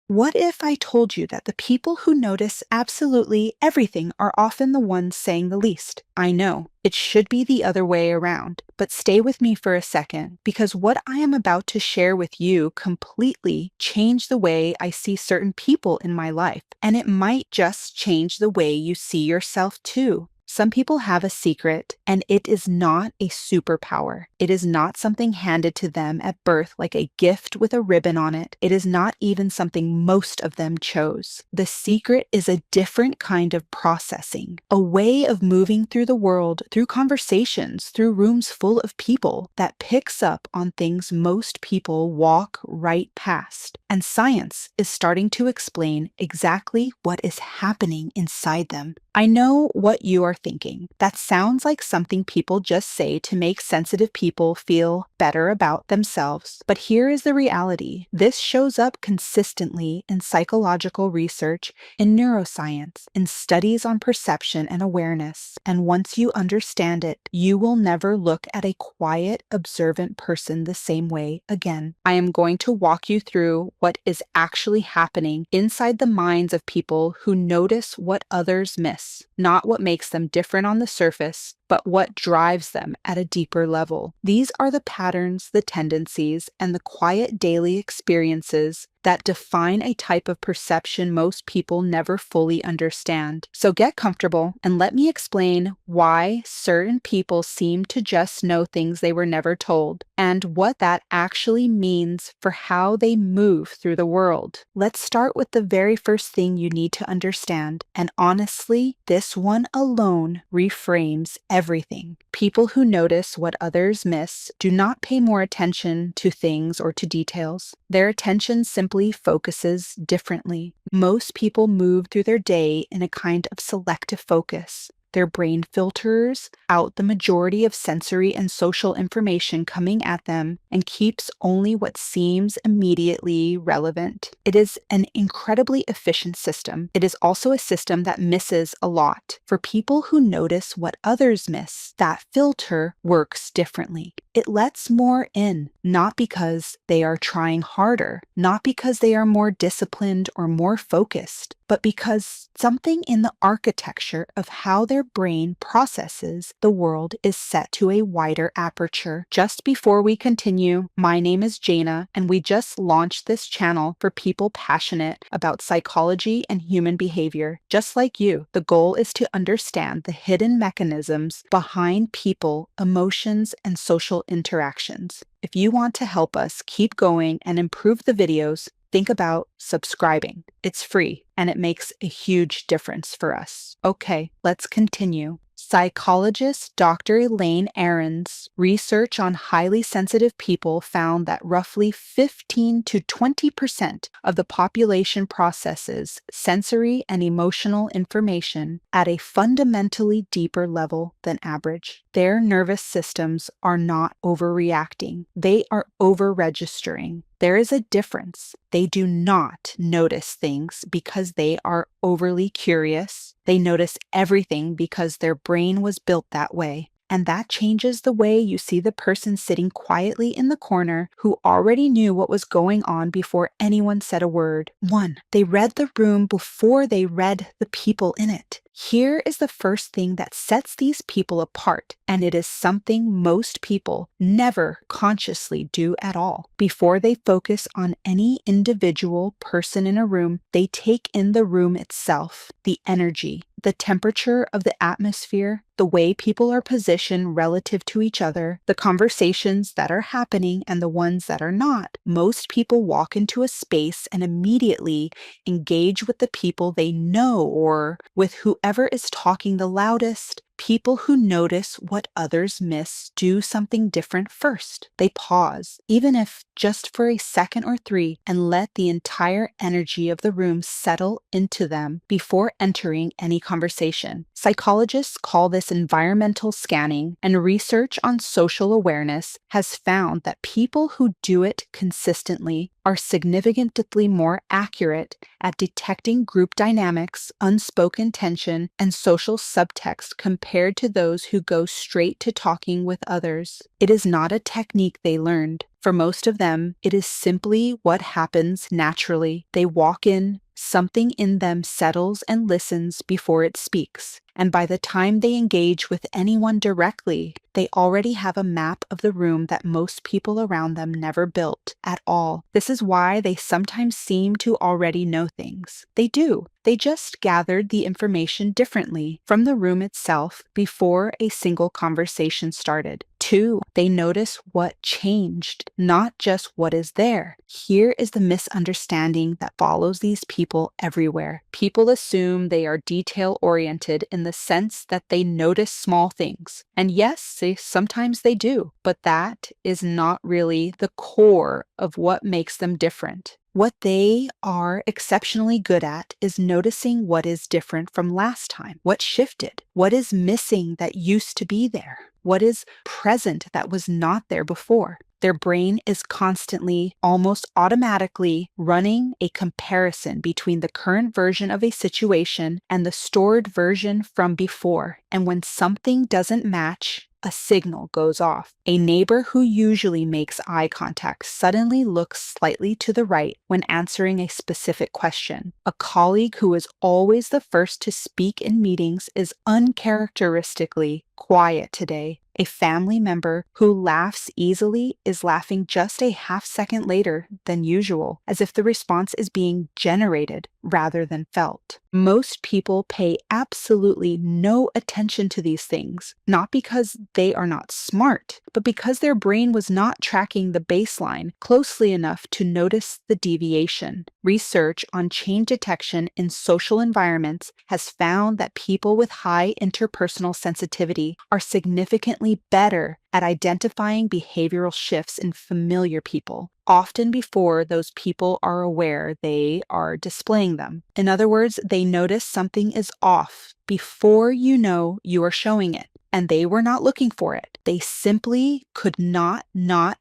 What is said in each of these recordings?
What if I told you that the people who notice absolutely everything are often the ones saying the least? I know, it should be the other way around, but stay with me for a second, because what I am about to share with you completely changed the way I see certain people in my life, and it might just change the way you see yourself too. Some people have a secret, and it is not a superpower. It is not something handed to them at birth like a gift with a ribbon on it. It is not even something most of them chose. The secret is a different kind of processing, a way of moving through the world, through conversations, through rooms full of people that picks up on things most people walk right past. And science is starting to explain exactly what is happening inside them. I know what you are thinking. That sounds like something people just say to make sensitive people feel better about themselves. But here is the reality. This shows up consistently in psychological research, in neuroscience, in studies on perception and awareness. And once you understand it, you will never look at a quiet, observant person the same way again. I am going to walk you through what is actually happening inside the minds of people who notice what others miss. Not what makes them different on the surface, but what drives them at a deeper level. These are the patterns, the tendencies, and the quiet daily experiences that define a type of perception most people never fully understand. So get comfortable and let me explain why certain people seem to just know things they were never told, and what that actually means for how they move through the world. Let's start with the very first thing you need to understand, and honestly, this one alone reframes everything. People who notice what others miss do not pay more attention to things or to details. Their attention simply focuses differently. Most people move through their day in a kind of selective focus. Their brain filters out the majority of sensory and social information coming at them and keeps only what seems immediately relevant. It is an incredibly efficient system. It is also a system that misses a lot. For people who notice what others miss, that filter works differently. It lets more in, not because they are trying harder, not because they are more disciplined or more focused, but because something in the architecture of how their brain processes the world is set to a wider aperture. Just before we continue, my name is Jaina, and we just launched this channel for people passionate about psychology and human behavior. Just like you, the goal is to understand the hidden mechanisms behind people, emotions, and social interactions. If you want to help us keep going and improve the videos, think about subscribing. It's free and it makes a huge difference for us. Okay, let's continue. Psychologist Dr. Elaine Aron's research on highly sensitive people found that roughly 15 to 20% of the population processes sensory and emotional information at a fundamentally deeper level than average. Their nervous systems are not overreacting. They are over-registering. There is a difference. They do not notice things because they are overly curious. They notice everything because their brain was built that way. And that changes the way you see the person sitting quietly in the corner who already knew what was going on before anyone said a word. 1. They read the room before they read the people in it. Here is the first thing that sets these people apart, and it is something most people never consciously do at all. Before they focus on any individual person in a room, they take in the room itself, the energy, the temperature of the atmosphere, the way people are positioned relative to each other, the conversations that are happening and the ones that are not. Most people walk into a space and immediately engage with the people they know or with whoever is talking the loudest. People who notice what others miss do something different first. They pause, even if just for a second or 3, and let the entire energy of the room settle into them before entering any conversation. Psychologists call this environmental scanning, and research on social awareness has found that people who do it consistently are significantly more accurate at detecting group dynamics, unspoken tension, and social subtext compared compared to those who go straight to talking with others. It is not a technique they learned. For most of them, it is simply what happens naturally. They walk in, something in them settles and listens before it speaks. And by the time they engage with anyone directly, they already have a map of the room that most people around them never built at all. This is why they sometimes seem to already know things. They do. They just gathered the information differently from the room itself before a single conversation started. 2, they notice what changed, not just what is there. Here is the misunderstanding that follows these people everywhere. People assume they are detail-oriented in the sense that they notice small things. And yes, sometimes they do, but that is not really the core of what makes them different. What they are exceptionally good at is noticing what is different from last time, what shifted, what is missing that used to be there, what is present that was not there before. Their brain is constantly, almost automatically, running a comparison between the current version of a situation and the stored version from before. And when something doesn't match, a signal goes off. A neighbor who usually makes eye contact suddenly looks slightly to the right when answering a specific question. A colleague who is always the first to speak in meetings is uncharacteristically quiet today. A family member who laughs easily is laughing just a half second later than usual, as if the response is being generated rather than felt. Most people pay absolutely no attention to these things, not because they are not smart, but because their brain was not tracking the baseline closely enough to notice the deviation. Research on change detection in social environments has found that people with high interpersonal sensitivity are significantly better at identifying behavioral shifts in familiar people, often before those people are aware they are displaying them. In other words, they notice something is off before you know you are showing it. And they were not looking for it. They simply could not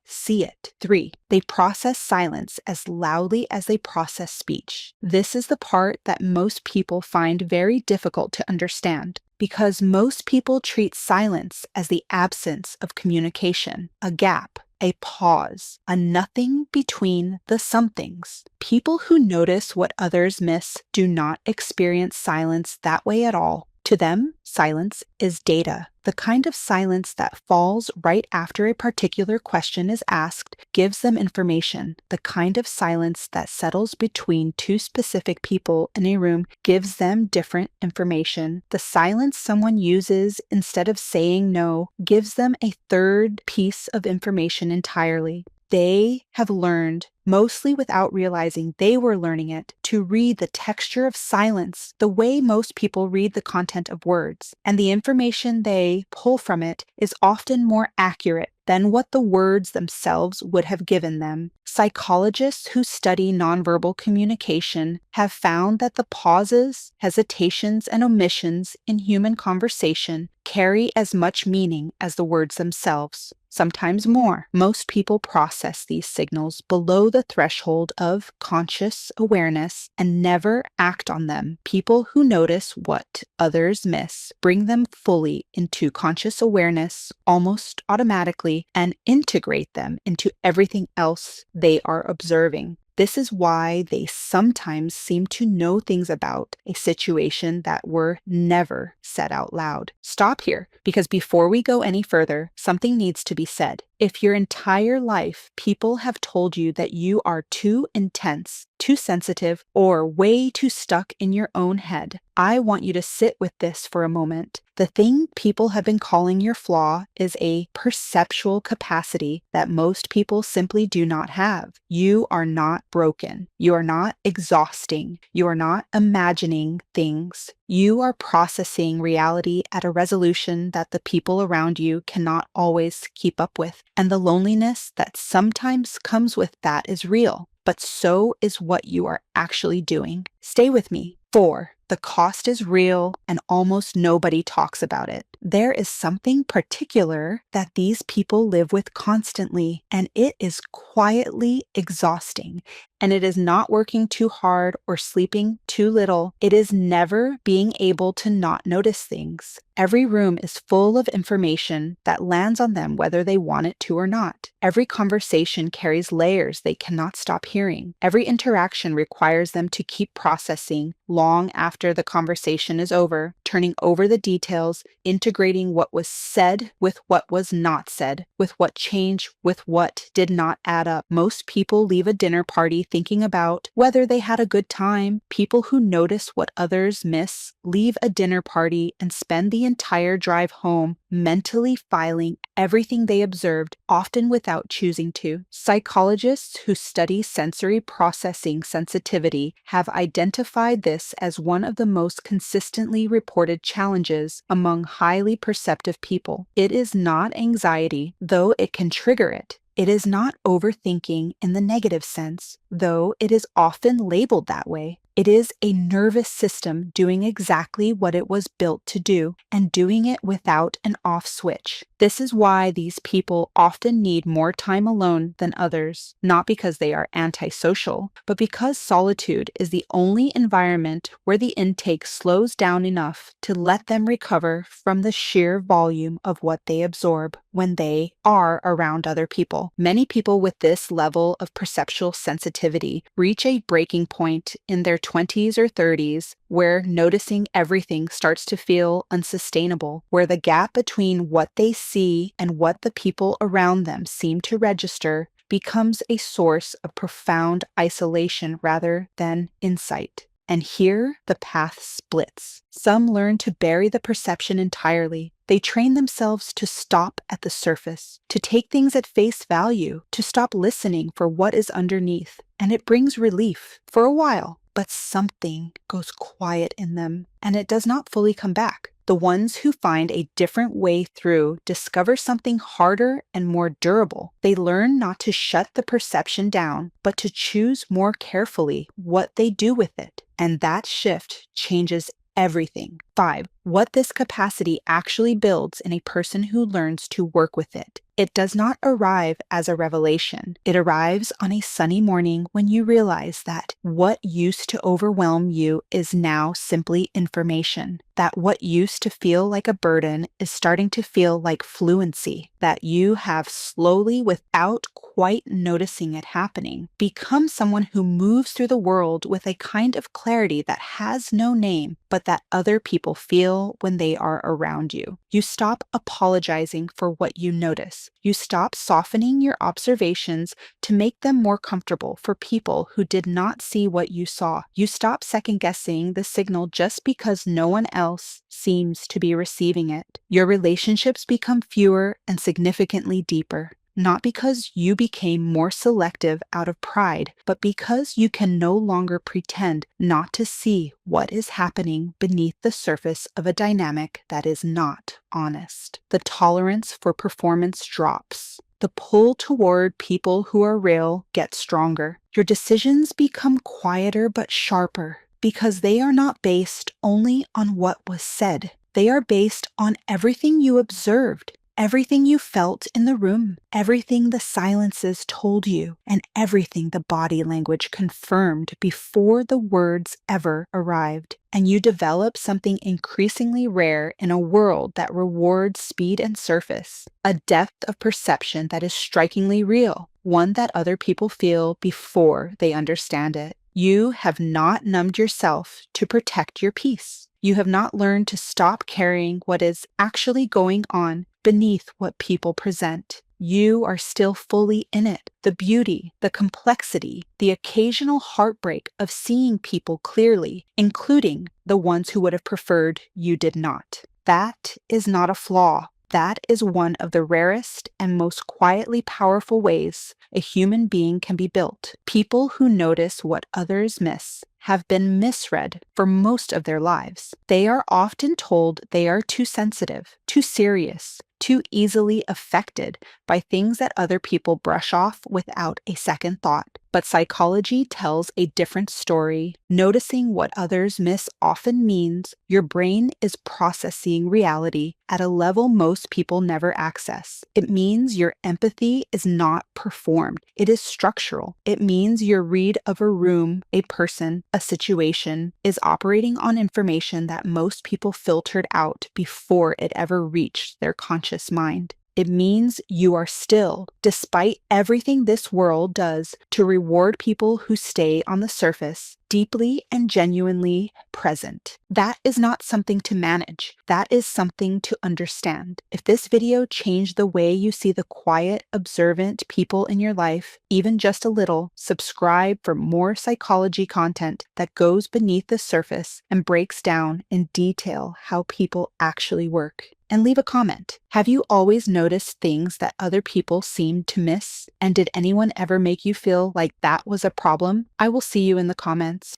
see it. 3, they process silence as loudly as they process speech. This is the part that most people find very difficult to understand, because most people treat silence as the absence of communication, a gap, a pause, a nothing between the somethings. People who notice what others miss do not experience silence that way at all. To them, silence is data. The kind of silence that falls right after a particular question is asked gives them information. The kind of silence that settles between two specific people in a room gives them different information. The silence someone uses instead of saying no gives them a third piece of information entirely. They have learned, mostly without realizing they were learning it, to read the texture of silence the way most people read the content of words, and the information they pull from it is often more accurate than what the words themselves would have given them. Psychologists who study nonverbal communication have found that the pauses, hesitations, and omissions in human conversation carry as much meaning as the words themselves, sometimes more. Most people process these signals below the threshold of conscious awareness and never act on them. People who notice what others miss bring them fully into conscious awareness almost automatically and integrate them into everything else they are observing. This is why they sometimes seem to know things about a situation that were never said out loud. Stop here, because before we go any further, something needs to be said. If your entire life people have told you that you are too intense, too sensitive, or way too stuck in your own head, I want you to sit with this for a moment. The thing people have been calling your flaw is a perceptual capacity that most people simply do not have. You are not broken. You are not exhausting. You are not imagining things. You are processing reality at a resolution that the people around you cannot always keep up with. And the loneliness that sometimes comes with that is real. But so is what you are actually doing. Stay with me. 4, The cost is real and almost nobody talks about it. There is something particular that these people live with constantly, and it is quietly exhausting. And it is not working too hard or sleeping too little. It is never being able to not notice things. Every room is full of information that lands on them whether they want it to or not. Every conversation carries layers they cannot stop hearing. Every interaction requires them to keep processing long after the conversation is over, turning over the details, integrating what was said with what was not said, with what changed, with what did not add up. Most people leave a dinner party thinking about whether they had a good time. People who notice what others miss leave a dinner party and spend the entire drive home mentally filing everything they observed, often without choosing to. Psychologists who study sensory processing sensitivity have identified this as one of the most consistently reported challenges among highly perceptive people. It is not anxiety, though it can trigger it. It is not overthinking in the negative sense, though it is often labeled that way. It is a nervous system doing exactly what it was built to do and doing it without an off switch. This is why these people often need more time alone than others, not because they are antisocial, but because solitude is the only environment where the intake slows down enough to let them recover from the sheer volume of what they absorb when they are around other people. Many people with this level of perceptual sensitivity reach a breaking point in their 20s or 30s where noticing everything starts to feel unsustainable, where the gap between what they see and what the people around them seem to register becomes a source of profound isolation rather than insight. And here the path splits. Some learn to bury the perception entirely. They train themselves to stop at the surface, to take things at face value, to stop listening for what is underneath. And it brings relief for a while, but something goes quiet in them, and it does not fully come back. The ones who find a different way through discover something harder and more durable. They learn not to shut the perception down, but to choose more carefully what they do with it. And that shift changes everything. 5. What this capacity actually builds in a person who learns to work with it. It does not arrive as a revelation. It arrives on a sunny morning when you realize that what used to overwhelm you is now simply information. That what used to feel like a burden is starting to feel like fluency. That you have slowly, without quite noticing it happening, become someone who moves through the world with a kind of clarity that has no name, but that other people feel when they are around you. You stop apologizing for what you notice. You stop softening your observations to make them more comfortable for people who did not see what you saw. You stop second-guessing the signal just because no one else seems to be receiving it. Your relationships become fewer and significantly deeper. Not because you became more selective out of pride, but because you can no longer pretend not to see what is happening beneath the surface of a dynamic that is not honest. The tolerance for performance drops. The pull toward people who are real gets stronger. Your decisions become quieter but sharper because they are not based only on what was said. They are based on everything you observed. Everything you felt in the room, everything the silences told you, and everything the body language confirmed before the words ever arrived. And you develop something increasingly rare in a world that rewards speed and surface, a depth of perception that is strikingly real, one that other people feel before they understand it. You have not numbed yourself to protect your peace. You have not learned to stop carrying what is actually going on beneath what people present. You are still fully in it. The beauty, the complexity, the occasional heartbreak of seeing people clearly, including the ones who would have preferred you did not. That is not a flaw. That is one of the rarest and most quietly powerful ways a human being can be built. People who notice what others miss have been misread for most of their lives. They are often told they are too sensitive, too serious, too easily affected by things that other people brush off without a second thought. But psychology tells a different story. Noticing what others miss often means your brain is processing reality at a level most people never access. It means your empathy is not performed, it is structural. It means your read of a room, a person, a situation is operating on information that most people filtered out before it ever reached their conscious mind. It means you are still, despite everything this world does to reward people who stay on the surface, deeply and genuinely present. That is not something to manage. That is something to understand. If this video changed the way you see the quiet, observant people in your life, even just a little, subscribe for more psychology content that goes beneath the surface and breaks down in detail how people actually work. And leave a comment. Have you always noticed things that other people seem to miss? And did anyone ever make you feel like that was a problem? I will see you in the comments.